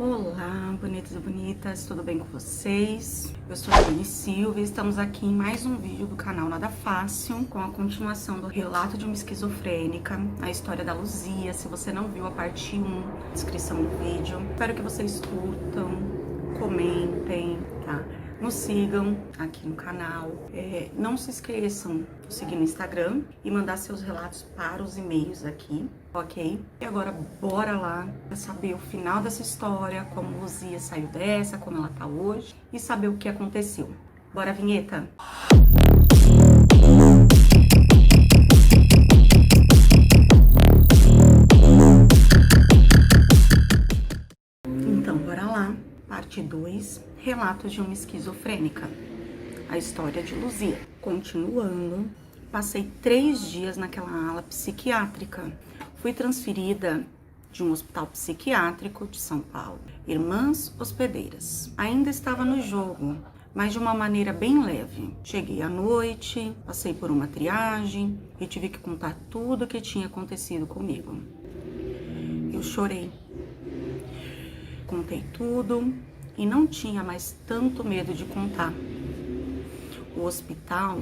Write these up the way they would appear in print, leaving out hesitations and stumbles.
Olá, bonitos e bonitas, tudo bem com vocês? Eu sou a Dani Silva e estamos aqui em mais um vídeo do canal Nada Fácil, com a continuação do relato de uma esquizofrênica, a história da Luzia. Se você não viu a parte 1, descrição do vídeo. Espero que vocês curtam, comentem, tá? Nos sigam aqui no canal. Não se esqueçam de seguir no Instagram e mandar seus relatos para os e-mails aqui, ok? E agora bora lá para saber o final dessa história, como Luzia saiu dessa, como ela tá hoje e saber o que aconteceu. Bora, vinheta! Então, bora lá. Parte 2, relatos de uma esquizofrênica. A história de Luzia. Continuando, passei 3 dias naquela ala psiquiátrica. Fui transferida de um hospital psiquiátrico de São Paulo. Irmãs hospedeiras. Ainda estava no jogo, mas de uma maneira bem leve. Cheguei à noite, passei por uma triagem e tive que contar tudo o que tinha acontecido comigo. Eu chorei. Contei tudo e não tinha mais tanto medo de contar. O hospital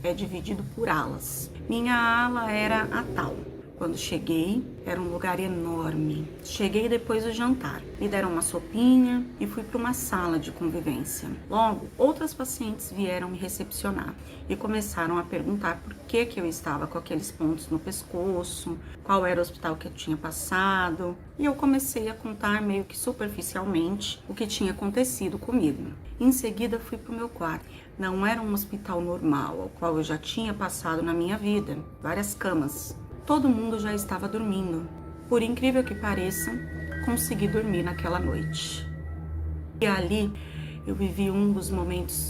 é dividido por alas. Minha ala era a tal. Quando cheguei, era um lugar enorme. Cheguei depois do jantar. Me deram uma sopinha e fui para uma sala de convivência. Logo, outras pacientes vieram me recepcionar e começaram a perguntar por que eu estava com aqueles pontos no pescoço, qual era o hospital que eu tinha passado. E eu comecei a contar meio que superficialmente o que tinha acontecido comigo. Em seguida, fui para o meu quarto. Não era um hospital normal, ao qual eu já tinha passado na minha vida. Várias camas. Todo mundo já estava dormindo. Por incrível que pareça, consegui dormir naquela noite. E ali eu vivi um dos momentos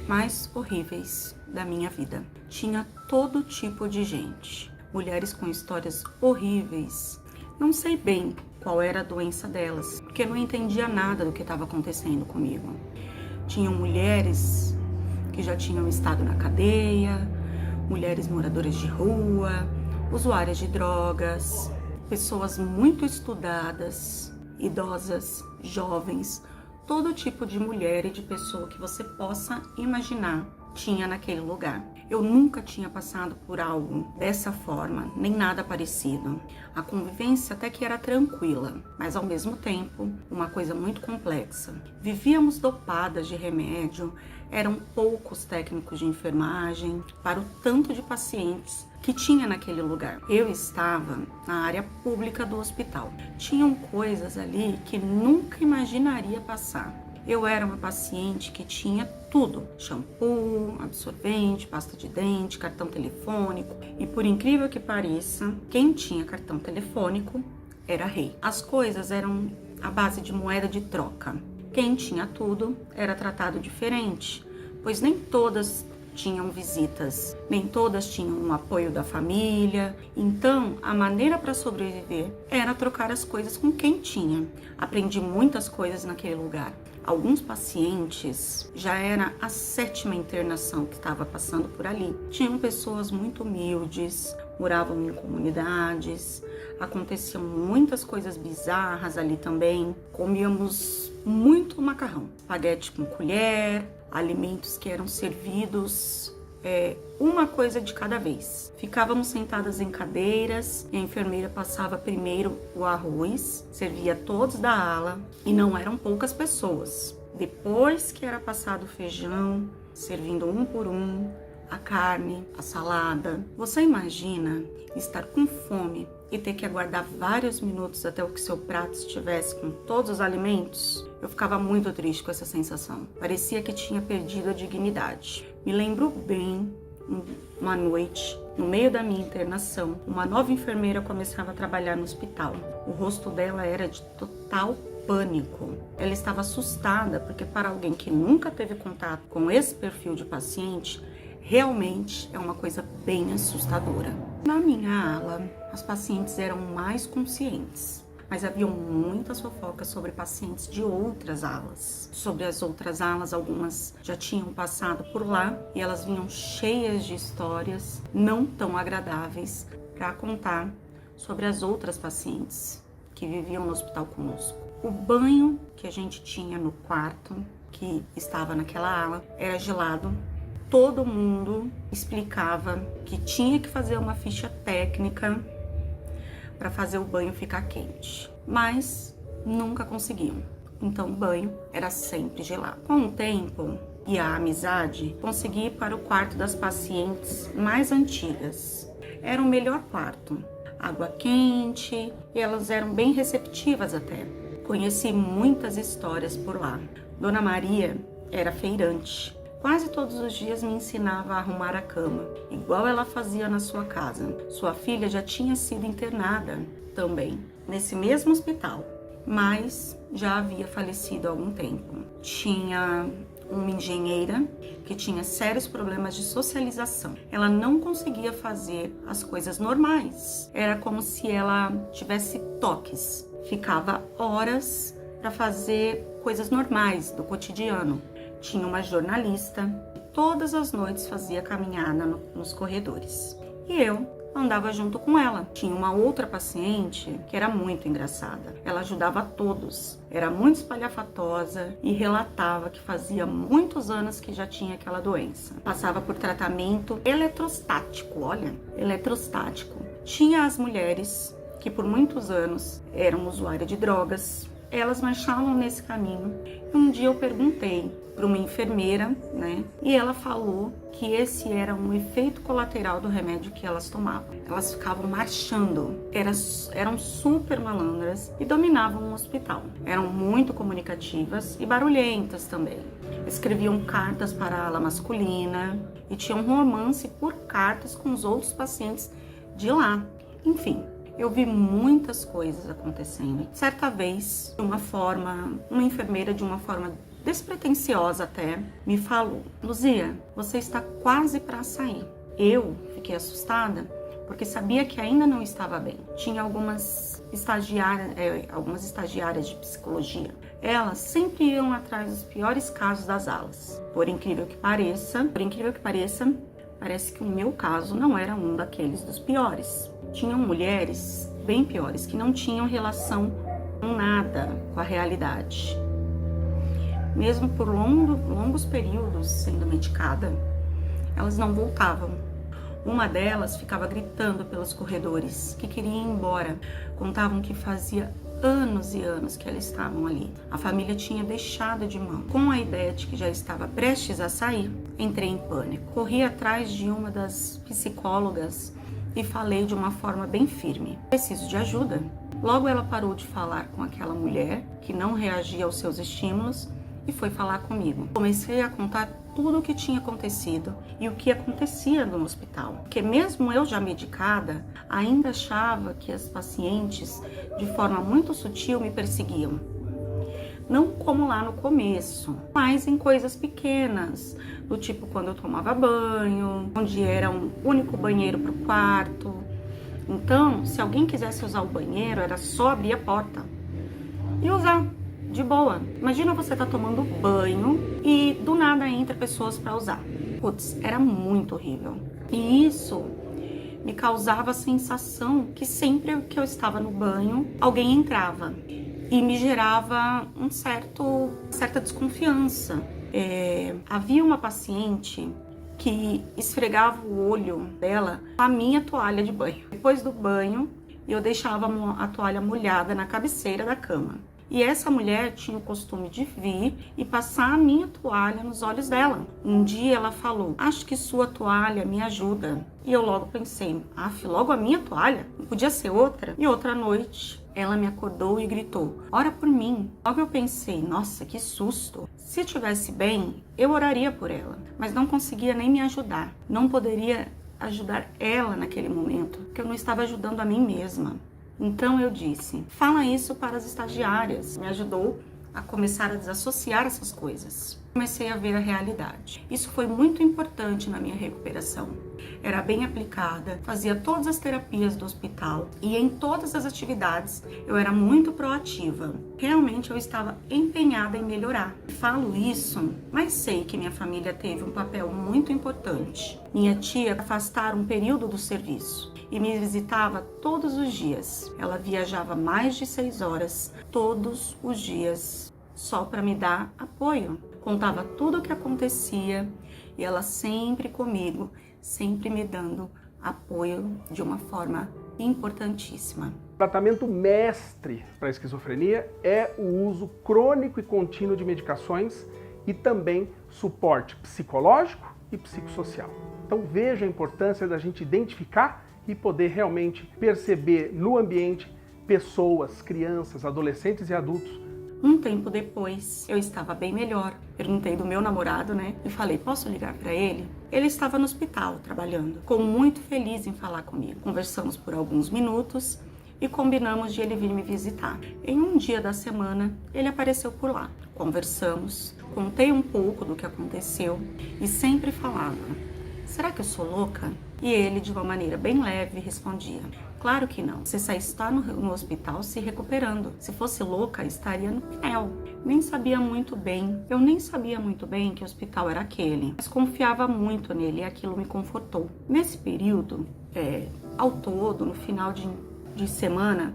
mais horríveis da minha vida. Tinha todo tipo de gente. Mulheres com histórias horríveis. Não sei bem qual era a doença delas, porque eu não entendia nada do que estava acontecendo comigo. Tinham mulheres que já tinham estado na cadeia, mulheres moradoras de rua, usuárias de drogas, pessoas muito estudadas, idosas, jovens, todo tipo de mulher e de pessoa que você possa imaginar tinha naquele lugar. Eu nunca tinha passado por algo dessa forma, nem nada parecido. A convivência até que era tranquila, mas ao mesmo tempo uma coisa muito complexa. Vivíamos dopadas de remédio, eram poucos técnicos de enfermagem para o tanto de pacientes que tinha naquele lugar. Eu estava na área pública do hospital. Tinham coisas ali que nunca imaginaria passar. Eu era uma paciente que tinha tudo: shampoo, absorvente, pasta de dente, cartão telefônico. E por incrível que pareça, quem tinha cartão telefônico era rei. As coisas eram à base de moeda de troca. Quem tinha tudo era tratado diferente, pois nem todas tinham visitas, nem todas tinham um apoio da família. Então, a maneira para sobreviver era trocar as coisas com quem tinha. Aprendi muitas coisas naquele lugar. Alguns pacientes, já era a 7ª internação que estava passando por ali. Tinham pessoas muito humildes, moravam em comunidades, aconteciam muitas coisas bizarras ali também. Comíamos muito macarrão, espaguete com colher, alimentos que eram servidos uma coisa de cada vez. Ficávamos sentadas em cadeiras e a enfermeira passava primeiro o arroz, servia todos da ala e não eram poucas pessoas. Depois que era passado o feijão, servindo um por um, a carne, a salada. Você imagina estar com fome e ter que aguardar vários minutos até que seu prato estivesse com todos os alimentos? Eu ficava muito triste com essa sensação. Parecia que tinha perdido a dignidade. Me lembro bem, uma noite, no meio da minha internação, uma nova enfermeira começava a trabalhar no hospital. O rosto dela era de total pânico. Ela estava assustada porque, para alguém que nunca teve contato com esse perfil de paciente, realmente é uma coisa bem assustadora. Na minha ala, as pacientes eram mais conscientes, mas havia muitas fofocas sobre pacientes de outras alas. Sobre as outras alas, algumas já tinham passado por lá e elas vinham cheias de histórias não tão agradáveis para contar sobre as outras pacientes que viviam no hospital conosco. O banho que a gente tinha no quarto, que estava naquela ala, era gelado. Todo mundo explicava que tinha que fazer uma ficha técnica para fazer o banho ficar quente, mas nunca conseguiam. Então o banho era sempre gelado. Com o tempo e a amizade, consegui ir para o quarto das pacientes mais antigas. Era o melhor quarto, água quente, e elas eram bem receptivas até. Conheci muitas histórias por lá. Dona Maria era feirante. Quase todos os dias me ensinava a arrumar a cama, igual ela fazia na sua casa. Sua filha já tinha sido internada também, nesse mesmo hospital, mas já havia falecido há algum tempo. Tinha uma engenheira que tinha sérios problemas de socialização. Ela não conseguia fazer as coisas normais. Era como se ela tivesse toques. Ficava horas para fazer coisas normais do cotidiano. Tinha uma jornalista que todas as noites fazia caminhada nos corredores. E eu andava junto com ela. Tinha uma outra paciente que era muito engraçada. Ela ajudava a todos. Era muito espalhafatosa e relatava que fazia muitos anos que já tinha aquela doença. Passava por tratamento eletrostático, eletrostático. Tinha as mulheres que por muitos anos eram usuárias de drogas. Elas marchavam nesse caminho. Um dia eu perguntei para uma enfermeira, e ela falou que esse era um efeito colateral do remédio que elas tomavam. Elas ficavam marchando, eram super malandras e dominavam o hospital. Eram muito comunicativas e barulhentas também. Escreviam cartas para a ala masculina e tinham romance por cartas com os outros pacientes de lá. Enfim, eu vi muitas coisas acontecendo. Certa vez, uma enfermeira de uma forma despretensiosa até, me falou: Luzia, você está quase para sair. Eu fiquei assustada porque sabia que ainda não estava bem. Tinha algumas estagiárias de psicologia. Elas sempre iam atrás dos piores casos das alas. Por incrível que pareça, parece que o meu caso não era um daqueles dos piores. Tinham mulheres bem piores que não tinham relação com nada com a realidade. Mesmo por longos períodos sendo medicada, elas não voltavam. Uma delas ficava gritando pelos corredores que queria ir embora. Contavam que fazia anos e anos que elas estavam ali. A família tinha deixado de mão. Com a ideia de que já estava prestes a sair, entrei em pânico. Corri atrás de uma das psicólogas e falei de uma forma bem firme: preciso de ajuda. Logo ela parou de falar com aquela mulher que não reagia aos seus estímulos e foi falar comigo. Comecei a contar tudo o que tinha acontecido e o que acontecia no hospital. Porque mesmo eu já medicada, ainda achava que as pacientes, de forma muito sutil, me perseguiam. Não como lá no começo, mas em coisas pequenas, do tipo quando eu tomava banho, onde era um único banheiro para o quarto. Então, se alguém quisesse usar o banheiro, era só abrir a porta e usar. De boa. Imagina você tá tomando banho e do nada entra pessoas para usar. Putz, era muito horrível. E isso me causava a sensação que sempre que eu estava no banho, alguém entrava. E me gerava certa desconfiança. Havia uma paciente que esfregava o olho dela com a minha toalha de banho. Depois do banho, eu deixava a toalha molhada na cabeceira da cama. E essa mulher tinha o costume de vir e passar a minha toalha nos olhos dela. Um dia ela falou: acho que sua toalha me ajuda. E eu logo pensei: logo a minha toalha? Não podia ser outra? E outra noite, ela me acordou e gritou: ora por mim. Logo eu pensei: nossa, que susto. Se estivesse bem, eu oraria por ela. Mas não conseguia nem me ajudar. Não poderia ajudar ela naquele momento, porque eu não estava ajudando a mim mesma. Então eu disse: fala isso para as estagiárias. Me ajudou a começar a desassociar essas coisas. Comecei a ver a realidade. Isso foi muito importante na minha recuperação. Era bem aplicada, fazia todas as terapias do hospital e em todas as atividades eu era muito proativa. Realmente eu estava empenhada em melhorar. Falo isso, mas sei que minha família teve um papel muito importante. Minha tia afastaram um período do serviço e me visitava todos os dias. Ela viajava mais de 6 horas todos os dias só para me dar apoio. Contava tudo o que acontecia e ela sempre comigo, sempre me dando apoio de uma forma importantíssima. O tratamento mestre para a esquizofrenia é o uso crônico e contínuo de medicações e também suporte psicológico e psicossocial. Então veja a importância da gente identificar e poder realmente perceber no ambiente pessoas, crianças, adolescentes e adultos. Um tempo depois, eu estava bem melhor. Perguntei do meu namorado, né? E falei, posso ligar para ele? Ele estava no hospital, trabalhando. Ficou muito feliz em falar comigo. Conversamos por alguns minutos e combinamos de ele vir me visitar. Em um dia da semana, ele apareceu por lá. Conversamos, contei um pouco do que aconteceu e sempre falava, será que eu sou louca? E ele, de uma maneira bem leve, respondia, claro que não, você só está no hospital se recuperando. Se fosse louca, estaria no PNEL. Eu nem sabia muito bem que hospital era aquele, mas confiava muito nele e aquilo me confortou. Nesse período, ao todo, no final de semana,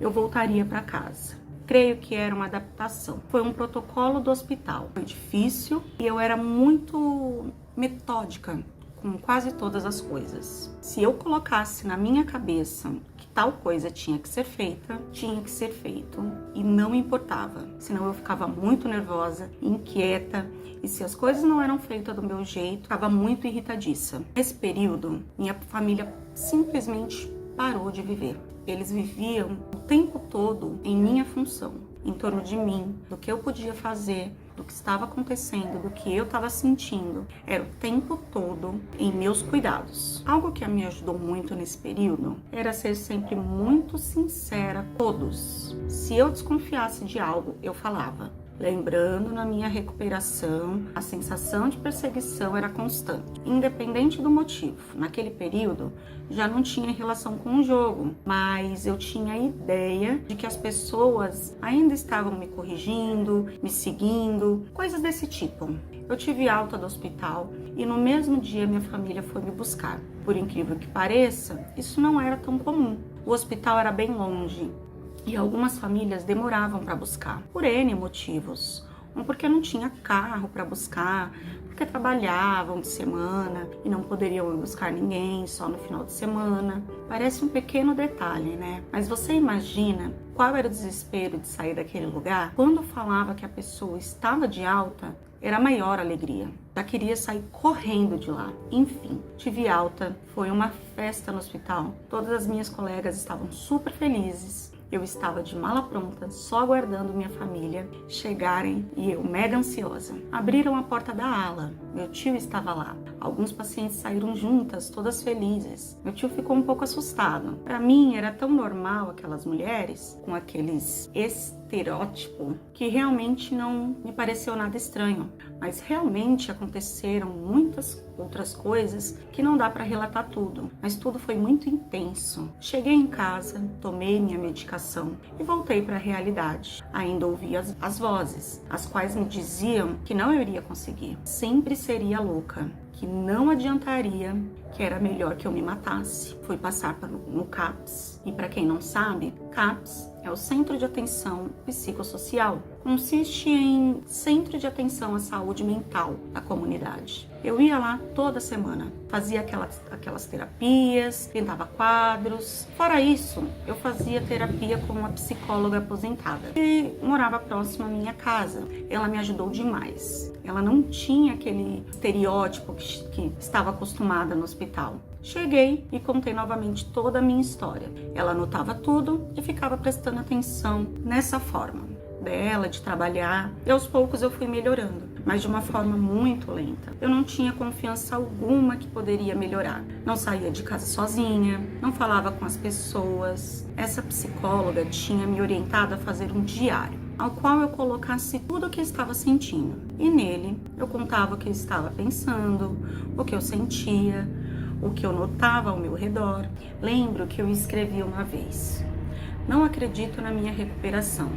eu voltaria para casa. Creio que era uma adaptação. Foi um protocolo do hospital. Foi difícil e eu era muito metódica com quase todas as coisas. Se eu colocasse na minha cabeça que tal coisa tinha que ser feita, tinha que ser feito e não importava. Senão eu ficava muito nervosa, inquieta e se as coisas não eram feitas do meu jeito, ficava muito irritadiça. Nesse período, minha família simplesmente parou de viver. Eles viviam o tempo todo em minha função, em torno de mim, do que eu podia fazer, do que estava acontecendo, do que eu estava sentindo. Era o tempo todo em meus cuidados. Algo que me ajudou muito nesse período era ser sempre muito sincera a todos. Se eu desconfiasse de algo, eu falava. Lembrando, na minha recuperação, a sensação de perseguição era constante, independente do motivo. Naquele período, já não tinha relação com o jogo, mas eu tinha a ideia de que as pessoas ainda estavam me corrigindo, me seguindo, coisas desse tipo. Eu tive alta do hospital e no mesmo dia minha família foi me buscar. Por incrível que pareça, isso não era tão comum. O hospital era bem longe. E algumas famílias demoravam para buscar, por N motivos. Porque não tinha carro para buscar, porque trabalhavam de semana e não poderiam ir buscar ninguém, só no final de semana. Parece um pequeno detalhe, né? Mas você imagina qual era o desespero de sair daquele lugar? Quando falava que a pessoa estava de alta, era a maior alegria. Já queria sair correndo de lá. Enfim, tive alta, foi uma festa no hospital. Todas as minhas colegas estavam super felizes. Eu estava de mala pronta, só aguardando minha família chegarem e eu mega ansiosa. Abriram a porta da ala, meu tio estava lá. Alguns pacientes saíram juntas, todas felizes. Meu tio ficou um pouco assustado. Para mim era tão normal aquelas mulheres com aqueles estereótipos que realmente não me pareceu nada estranho. Mas realmente aconteceram muitas outras coisas que não dá para relatar tudo, mas tudo foi muito intenso. Cheguei em casa, tomei minha medicação e voltei para a realidade. Ainda ouvi as vozes, as quais me diziam que não eu iria conseguir, sempre seria louca, que não adiantaria, que era melhor que eu me matasse. Fui passar no CAPS, e para quem não sabe, CAPS é o Centro de Atenção Psicossocial. Consiste em Centro de Atenção à Saúde Mental da comunidade. Eu ia lá toda semana, fazia aquelas terapias, pintava quadros. Fora isso, eu fazia terapia com uma psicóloga aposentada que morava próximo à minha casa. Ela me ajudou demais. Ela não tinha aquele estereótipo que estava acostumada no hospital. Cheguei e contei novamente toda a minha história. Ela anotava tudo e ficava prestando atenção nessa forma dela, de trabalhar. E aos poucos eu fui melhorando, mas de uma forma muito lenta. Eu não tinha confiança alguma que poderia melhorar. Não saía de casa sozinha, não falava com as pessoas. Essa psicóloga tinha me orientado a fazer um diário, ao qual eu colocasse tudo o que estava sentindo. E nele eu contava o que eu estava pensando, o que eu sentia, o que eu notava ao meu redor. Lembro que eu escrevi uma vez: não acredito na minha recuperação.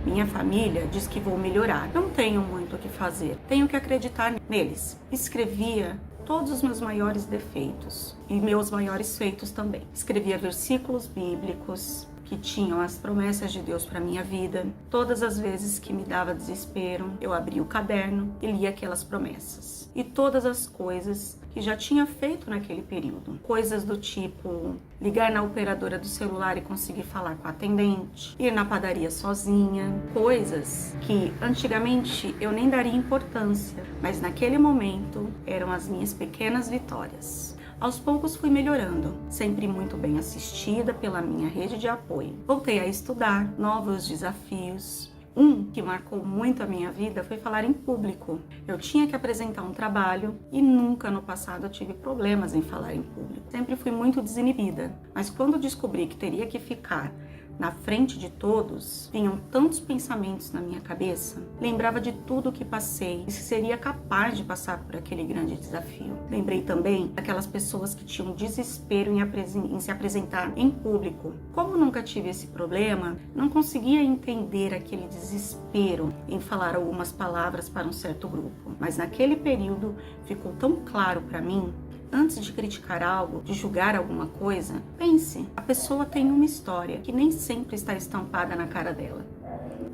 Minha família diz que vou melhorar. Não tenho muito o que fazer. Tenho que acreditar neles. Escrevia todos os meus maiores defeitos e meus maiores feitos também. Escrevia versículos bíblicos que tinham as promessas de Deus para minha vida. Todas as vezes que me dava desespero, eu abria o caderno e lia aquelas promessas. E todas as coisas que já tinha feito naquele período. Coisas do tipo ligar na operadora do celular e conseguir falar com a atendente, ir na padaria sozinha. Coisas que antigamente eu nem daria importância, mas naquele momento eram as minhas pequenas vitórias. Aos poucos fui melhorando, sempre muito bem assistida pela minha rede de apoio. Voltei a estudar novos desafios. Um que marcou muito a minha vida foi falar em público. Eu tinha que apresentar um trabalho e nunca no passado eu tive problemas em falar em público. Sempre fui muito desinibida, mas quando descobri que teria que ficar na frente de todos, vinham tantos pensamentos na minha cabeça. Lembrava de tudo o que passei e se seria capaz de passar por aquele grande desafio. Lembrei também daquelas pessoas que tinham desespero em se apresentar em público. Como nunca tive esse problema, não conseguia entender aquele desespero em falar algumas palavras para um certo grupo. Mas naquele período ficou tão claro para mim. Antes de criticar algo, de julgar alguma coisa, pense, a pessoa tem uma história que nem sempre está estampada na cara dela.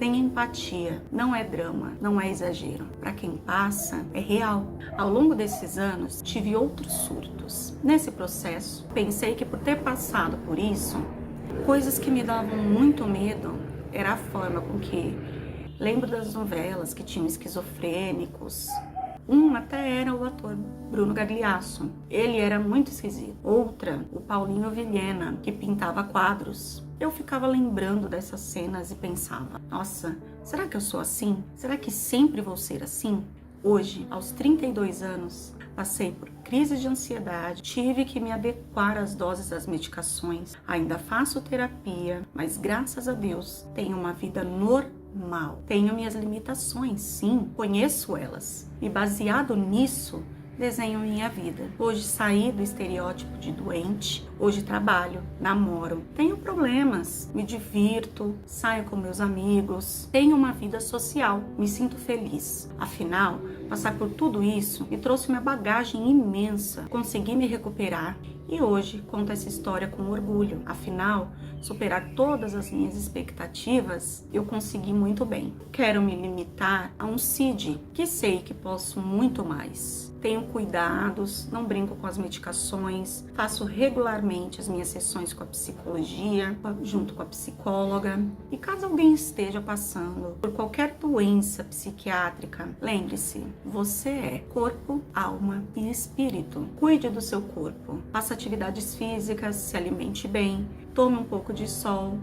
Tenha empatia, não é drama, não é exagero. Para quem passa, é real. Ao longo desses anos, tive outros surtos. Nesse processo, pensei que por ter passado por isso, coisas que me davam muito medo era a forma com que lembro das novelas que tinham esquizofrênicos. Um até era o ator Bruno Gagliasso. Ele era muito esquisito. Outra, o Paulinho Vilhena, que pintava quadros. Eu ficava lembrando dessas cenas e pensava, nossa, será que eu sou assim? Será que sempre vou ser assim? Hoje, aos 32 anos, passei por crise de ansiedade, tive que me adequar às doses das medicações. Ainda faço terapia, mas graças a Deus tenho uma vida normal. Tenho minhas limitações, sim, conheço elas. E baseado nisso, desenho minha vida. Hoje saí do estereótipo de doente, hoje trabalho, namoro, tenho problemas, me divirto, saio com meus amigos, tenho uma vida social, me sinto feliz. Afinal, passar por tudo isso me trouxe uma bagagem imensa, consegui me recuperar e hoje conto essa história com orgulho. Afinal, superar todas as minhas expectativas, eu consegui muito bem. Quero me limitar a um CID, que sei que posso muito mais. Tenho cuidados, não brinco com as medicações, faço regularmente as minhas sessões com a psicologia, junto com a psicóloga. E caso alguém esteja passando por qualquer doença psiquiátrica, lembre-se, você é corpo, alma e espírito. Cuide do seu corpo, faça atividades físicas, se alimente bem, tome um pouco de sol,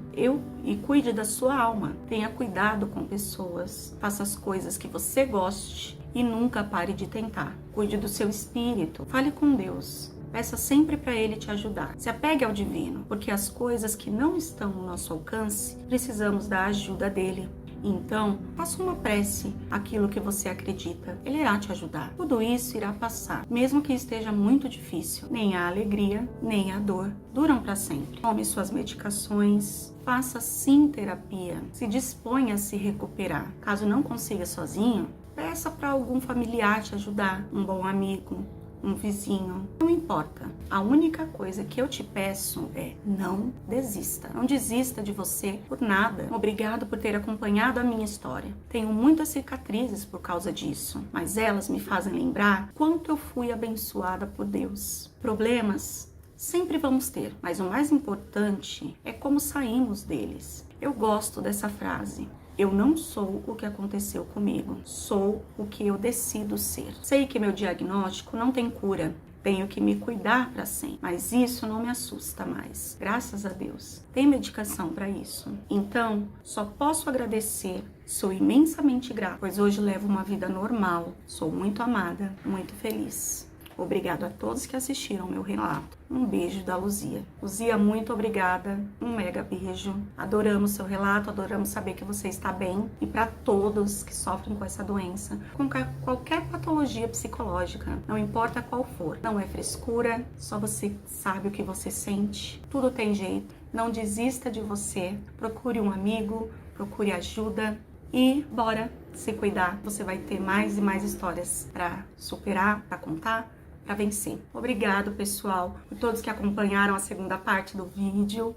e cuide da sua alma. Tenha cuidado com pessoas, faça as coisas que você goste e nunca pare de tentar. Cuide do seu espírito, fale com Deus. Peça sempre para Ele te ajudar. Se apegue ao divino, porque as coisas que não estão no nosso alcance, precisamos da ajuda dele. Então, faça uma prece, aquilo que você acredita. Ele irá te ajudar. Tudo isso irá passar, mesmo que esteja muito difícil. Nem a alegria, nem a dor duram para sempre. Tome suas medicações, faça sim terapia. Se disponha a se recuperar. Caso não consiga sozinho, peça para algum familiar te ajudar, um bom amigo, um vizinho, não importa. A única coisa que eu te peço é não desista. Não desista de você por nada. Obrigado por ter acompanhado a minha história. Tenho muitas cicatrizes por causa disso, mas elas me fazem lembrar quanto eu fui abençoada por Deus. Problemas sempre vamos ter, mas o mais importante é como saímos deles. Eu gosto dessa frase. Eu não sou o que aconteceu comigo, sou o que eu decido ser. Sei que meu diagnóstico não tem cura, tenho que me cuidar para sempre, mas isso não me assusta mais, graças a Deus. Tem medicação para isso. Então, só posso agradecer, sou imensamente grata, pois hoje levo uma vida normal, sou muito amada, muito feliz. Obrigado a todos que assistiram ao meu relato. Um beijo da Luzia. Luzia, muito obrigada. Um mega beijo. Adoramos seu relato, adoramos saber que você está bem. E para todos que sofrem com essa doença, com qualquer patologia psicológica, não importa qual for, não é frescura, só você sabe o que você sente. Tudo tem jeito. Não desista de você. Procure um amigo, procure ajuda. E bora se cuidar. Você vai ter mais e mais histórias para superar, para contar. para vencer. Obrigado, pessoal, por todos que acompanharam a segunda parte do vídeo.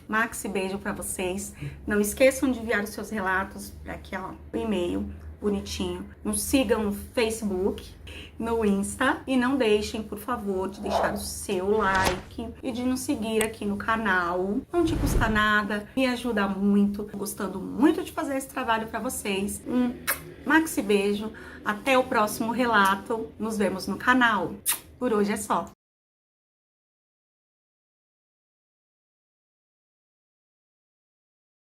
Maxi beijo para vocês. Não esqueçam de enviar os seus relatos para aqui, ó, o e-mail bonitinho. Nos sigam no Facebook, no Insta e não deixem, por favor, de deixar o seu like e de nos seguir aqui no canal. Não te custa nada, me ajuda muito. Tô gostando muito de fazer esse trabalho para vocês. Maxi beijo, até o próximo relato. Nos vemos no canal. Por hoje é só.